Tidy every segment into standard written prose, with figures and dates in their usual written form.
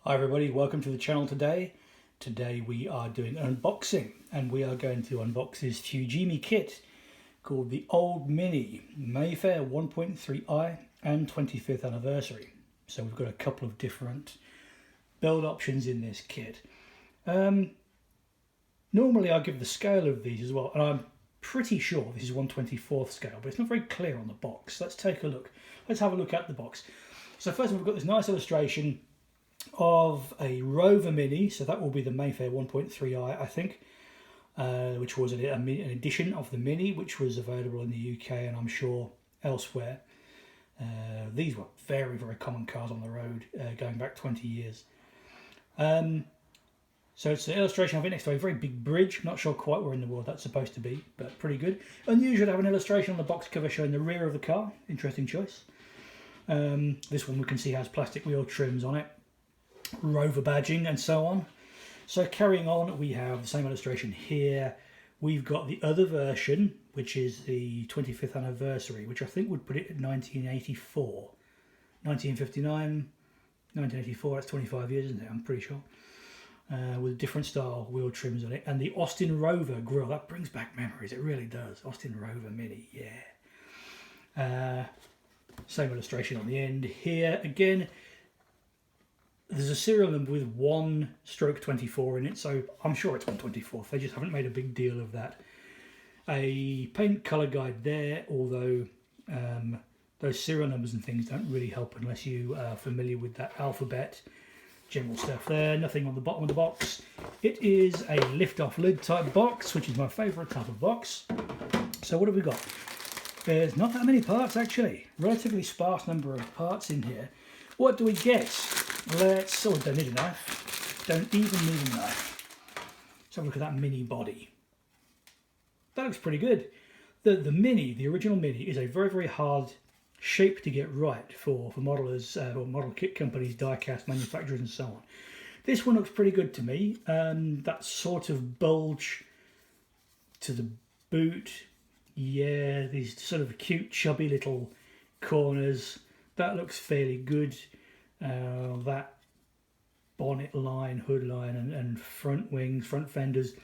Hi everybody, welcome to the channel today. Today we are doing an unboxing and we are going to unbox this Fujimi kit called the Old Mini Mayfair 1.3i and 25th anniversary. So we've got a couple of different build options in this kit. Normally I give the scale of these as well, and I'm pretty sure this is 1/24th scale, but it's not very clear on the box. Let's take a look. Let's have a look at the box. So first of all, we've got this nice illustration of a Rover Mini, so that will be the Mayfair 1.3i, I think, which was an edition of the Mini, which was available in the UK and I'm sure elsewhere. These were very, very common cars on the road going back 20 years. So it's an illustration of it next to a very big bridge. Not sure quite where in the world that's supposed to be, but pretty good. Unusual to have an illustration on the box cover showing the rear of the car. Interesting choice. This one we can see has plastic wheel trims on it, Rover badging and so on. So carrying on, we have the same illustration here. We've got the other version, which is the 25th anniversary, which I think would put it at 1984. 1959, 1984, that's 25 years, isn't it? I'm pretty sure. With different style wheel trims on it. And the Austin Rover grille, that brings back memories, it really does. Austin Rover Mini, yeah. Same illustration on the end here. Again, there's a serial number with 1/24 in it, so I'm sure it's 1/24th. They just haven't made a big deal of that. A paint colour guide there, although those serial numbers and things don't really help unless you are familiar with that alphabet. General stuff there, nothing on the bottom of the box. It is a lift-off lid type box, which is my favourite type of box. So what have we got? There's not that many parts actually, relatively sparse number of parts in here. What do we get? Don't need a knife. Don't even need a knife. Let's have a look at that Mini body. That looks pretty good. The Mini, the original Mini, is a very, very hard shape to get right for modelers or model kit companies, die-cast manufacturers and so on. This one looks pretty good to me. That sort of bulge to the boot. Yeah, these sort of cute, chubby little corners. That looks fairly good. That bonnet line, hood line and front wings, front fenders,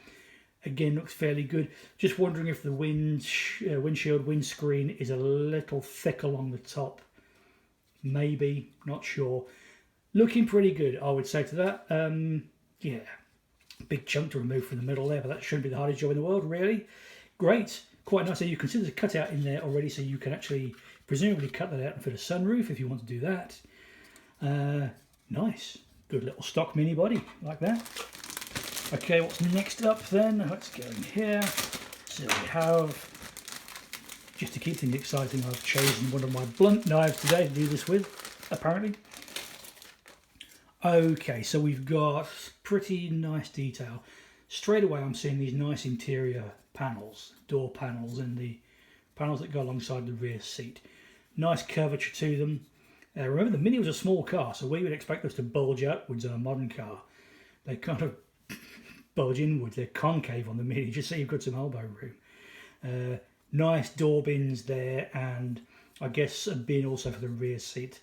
again looks fairly good. Just wondering if the windscreen is a little thick along the top. Maybe, not sure. Looking pretty good, I would say to that. Yeah, big chunk to remove from the middle there, but that shouldn't be the hardest job in the world, really. Great, quite nice. So you can see there's a cutout in there already, so you can actually presumably cut that out and fit a sunroof if you want to do that. Nice, good little stock Mini body like that. Okay, what's next up then? Let's go in here. So we have, just to keep things exciting, I've chosen one of my blunt knives today to do this with, apparently. Okay, so we've got pretty nice detail. Straight away I'm seeing these nice interior panels, door panels, and the panels that go alongside the rear seat. Nice curvature to them. Remember, the Mini was a small car, so we would expect those to bulge outwards on a modern car. They kind of bulge inwards. They're concave on the Mini, just so you've got some elbow room. Nice door bins there, and I guess a bin also for the rear seat.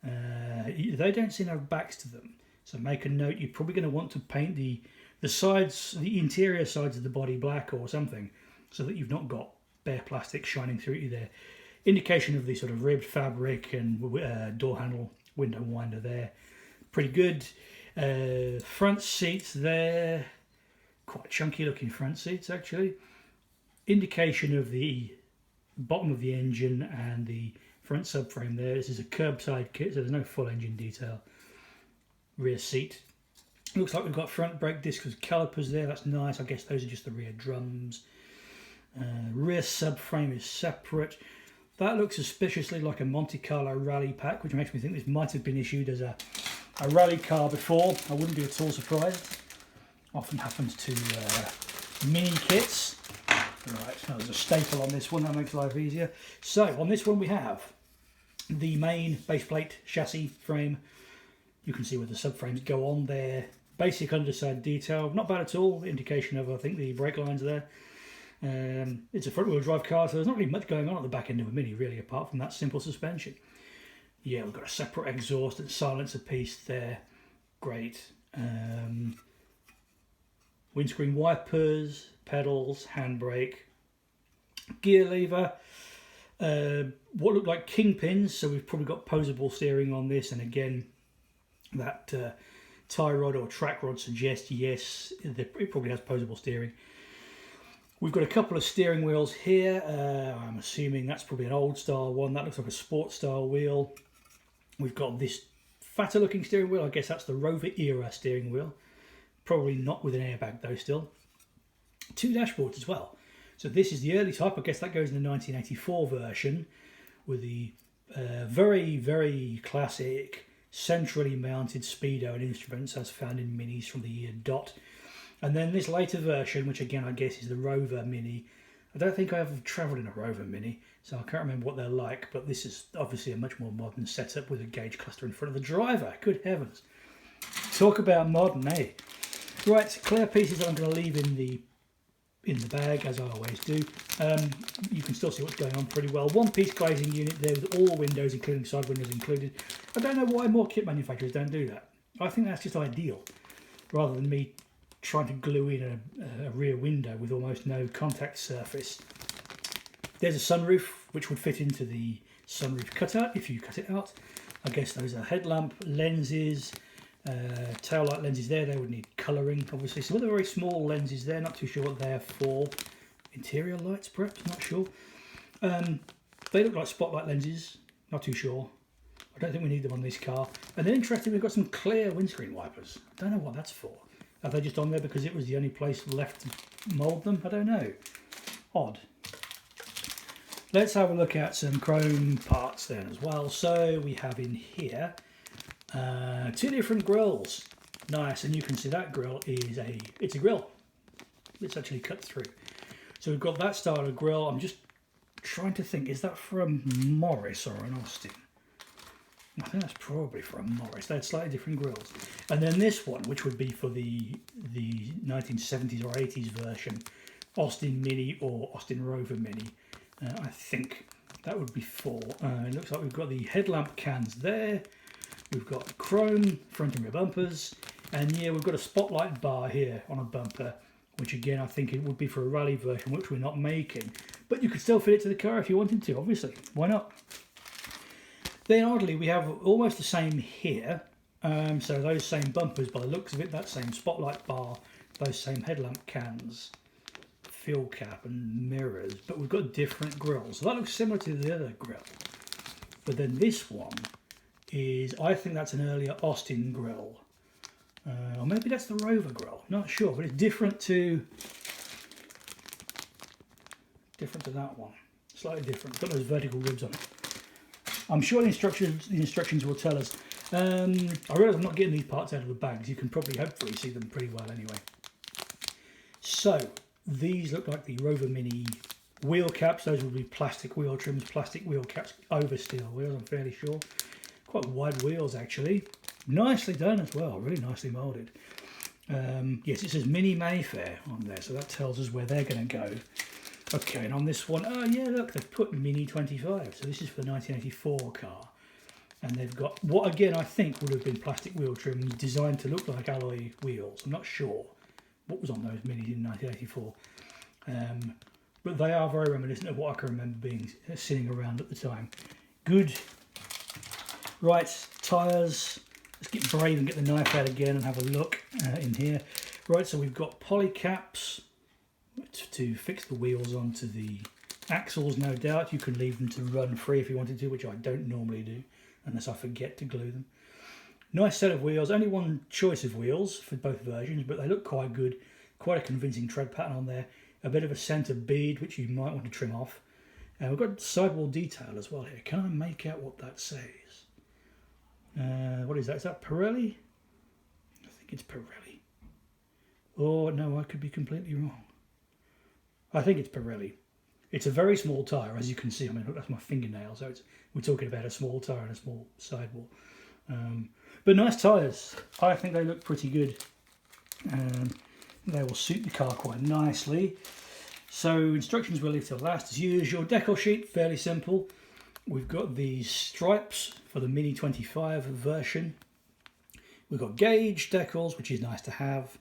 They don't seem to have backs to them, so make a note. You're probably going to want to paint the sides, the interior sides of the body black or something, so that you've not got bare plastic shining through you there. Indication of the sort of ribbed fabric and door handle, window winder there. Pretty good. Front seats there. Quite chunky looking front seats actually. Indication of the bottom of the engine and the front subframe there. This is a curbside kit, so there's no full engine detail. Rear seat. Looks like we've got front brake discs with calipers there. That's nice. I guess those are just the rear drums. Rear subframe is separate. That looks suspiciously like a Monte Carlo rally pack, which makes me think this might have been issued as a rally car before. I wouldn't be at all surprised. Often happens to Mini kits. Right, now there's a staple on this one, that makes life easier. So on this one we have the main base plate chassis frame. You can see where the subframes go on there. Basic underside detail, not bad at all. Indication of, I think, the brake lines there. It's a front-wheel drive car, so there's not really much going on at the back end of a Mini, really, apart from that simple suspension. Yeah, we've got a separate exhaust and silencer piece there. great. Windscreen wipers, pedals, handbrake, gear lever, what look like kingpins, so we've probably got posable steering on this, and again that tie rod or track rod suggests yes, it probably has posable steering. We've got a couple of steering wheels here. I'm assuming that's probably an old style one. That looks like a sports style wheel. We've got this fatter looking steering wheel. I guess that's the Rover era steering wheel. Probably not with an airbag though still. Two dashboards as well. So this is the early type. I guess that goes in the 1984 version with the very, very classic centrally mounted speedo and instruments as found in Minis from the year dot. And then this later version, which again I guess is the Rover Mini. I don't think I ever travelled in a Rover Mini, so I can't remember what they're like, but this is obviously a much more modern setup with a gauge cluster in front of the driver. Good heavens. Talk about modern, eh? Right, clear pieces that I'm going to leave in the bag, as I always do. You can still see what's going on pretty well. One piece glazing unit there with all windows, including side windows included. I don't know why more kit manufacturers don't do that. I think that's just ideal, rather than me trying to glue in a rear window with almost no contact surface. There's a sunroof, which would fit into the sunroof cutout if you cut it out. I guess those are headlamp lenses, tail light lenses there. They would need colouring, obviously. Some other very small lenses there, not too sure what they're for. Interior lights, perhaps, not sure. They look like spotlight lenses, not too sure. I don't think we need them on this car. And then interesting, we've got some clear windscreen wipers. Don't know what that's for. Are they just on there because it was the only place left to mould them? I don't know. Odd. Let's have a look at some chrome parts then as well. So we have in here two different grills. Nice, and you can see that grill is it's a grill. It's actually cut through. So we've got that style of grill. I'm just trying to think, is that from Morris or an Austin? I think that's probably from Morris. They had slightly different grills. And then this one, which would be for the 1970s or 80s version, Austin Mini or Austin Rover Mini. I think that would be for. It looks like we've got the headlamp cans there. We've got chrome front and rear bumpers. And yeah, we've got a spotlight bar here on a bumper, which again, I think it would be for a rally version, which we're not making. But you could still fit it to the car if you wanted to, obviously. Why not? Then oddly, we have almost the same here. So those same bumpers, by the looks of it, that same spotlight bar, those same headlamp cans, fuel cap and mirrors, but we've got different grills. So that looks similar to the other grill. But then this one is, I think that's an earlier Austin grill. Or maybe that's the Rover grill, not sure, but it's different to that one. Slightly different, it's got those vertical ribs on it. I'm sure the instructions will tell us. I realise I'm not getting these parts out of the bags. You can probably hopefully see them pretty well anyway. So these look like the Rover Mini wheel caps. Those would be plastic wheel trims, plastic wheel caps over steel wheels, I'm fairly sure. Quite wide wheels actually. Nicely done as well, really nicely moulded. Yes, it says Mini Mayfair on there, so that tells us where they're going to go. Okay, and on this one, oh yeah, look, they've put Mini 25, so this is for the 1984 car. And they've got what, again, I think would have been plastic wheel trim designed to look like alloy wheels. I'm not sure what was on those Minis in 1984. But they are very reminiscent of what I can remember being sitting around at the time. Good. Right, tyres. Let's get brave and get the knife out again and have a look in here. Right, so we've got poly caps to fix the wheels onto the axles, no doubt. You can leave them to run free if you wanted to, which I don't normally do unless I forget to glue them. Nice set of wheels, only one choice of wheels for both versions, but they look quite good. Quite a convincing tread pattern on there. A bit of a centre bead, which you might want to trim off. And we've got sidewall detail as well here. Can I make out what that says? What is that? Is that Pirelli? I think it's Pirelli. Oh, no, I could be completely wrong. I think it's Pirelli. It's a very small tyre, as you can see. I mean, look, that's my fingernail, so we're talking about a small tyre and a small sidewall. But nice tyres. I think they look pretty good. They will suit the car quite nicely. So instructions will leave till last as usual. Deco sheet, fairly simple. We've got these stripes for the Mini 25 version. We've got gauge decals, which is nice to have.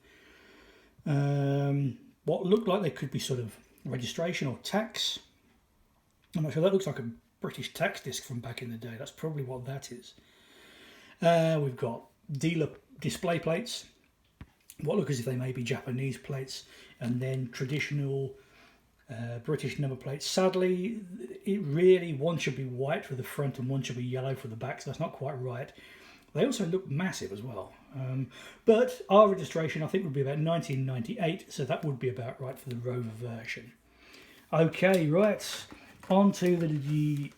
What look like they could be sort of registration or tax. I'm not sure. That looks like a British tax disc from back in the day. That's probably what that is. We've got dealer display plates. What look as if they may be Japanese plates, and then traditional British number plates. Sadly, one should be white for the front and one should be yellow for the back, so that's not quite right. They also look massive as well. But our registration, I think, would be about 1998, so that would be about right for the Rover version. Okay, right, on to the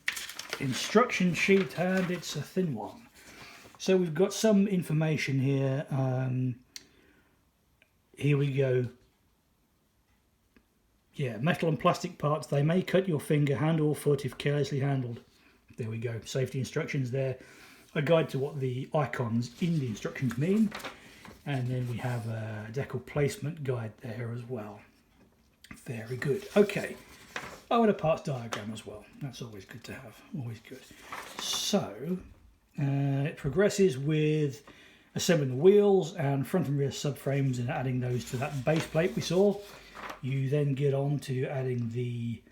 instruction sheet, and it's a thin one. So we've got some information here. Here we go. Yeah, metal and plastic parts. They may cut your finger, hand or foot if carelessly handled. There we go. Safety instructions there. A guide to what the icons in the instructions mean. And then we have a Deco placement guide there as well. Very good. Okay. Oh, and a parts diagram as well. That's always good to have. Always good. So, it progresses with assembling the wheels and front and rear subframes and adding those to that base plate we saw. You then get on to adding the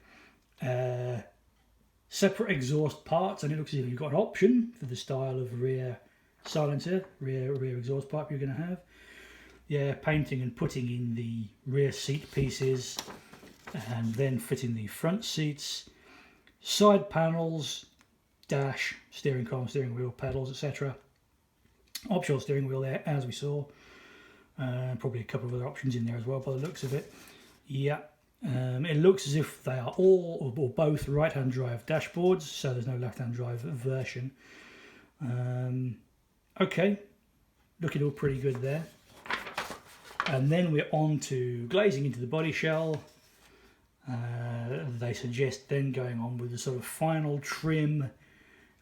separate exhaust parts, and it looks as if you've got an option for the style of rear silencer, rear exhaust pipe you're going to have. Yeah, painting and putting in the rear seat pieces, and then fitting the front seats, side panels, dash, steering column, steering wheel, pedals, etc. Optional steering wheel there, as we saw. Probably a couple of other options in there as well by the looks of it. Yeah, it looks as if they are all or both right-hand drive dashboards, so there's no left-hand drive version. Okay, looking all pretty good there. And then we're on to glazing into the body shell. They suggest then going on with the sort of final trim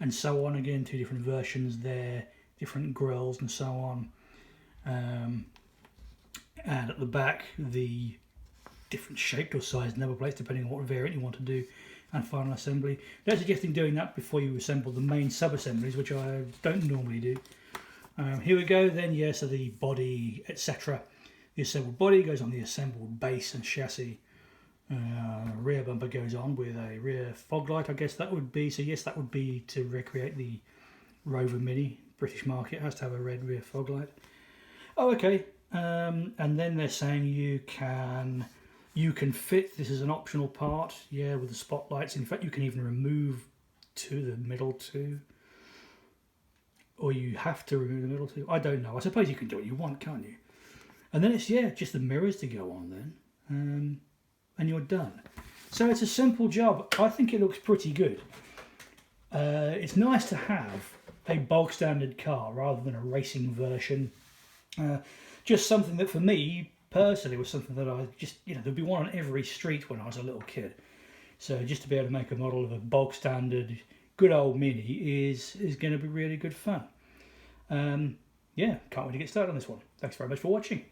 and so on. Again, two different versions there, different grills and so on. And at the back, the different shaped or sized number plates depending on what variant you want to do, and final assembly. They're suggesting doing that before you assemble the main sub-assemblies, which I don't normally do. Here we go then. Yeah, so the body, etc. The assembled body goes on the assembled base and chassis. Rear bumper goes on with a rear fog light, I guess that would be. So yes, that would be to recreate the Rover Mini. British market has to have a red rear fog light. Oh, okay. And then they're saying you can fit, this is an optional part, yeah, with the spotlights. In fact, you can even remove the middle two. Or you have to remove the middle two. I don't know. I suppose you can do what you want, can't you? And then it's, yeah, just the mirrors to go on then. And you're done. So it's a simple job. I think it looks pretty good. It's nice to have a bog standard car rather than a racing version. Just something that for me personally was something that I just, there'd be one on every street when I was a little kid. So just to be able to make a model of a bog standard good old Mini is going to be really good fun. Yeah, can't wait to get started on this one. Thanks very much for watching.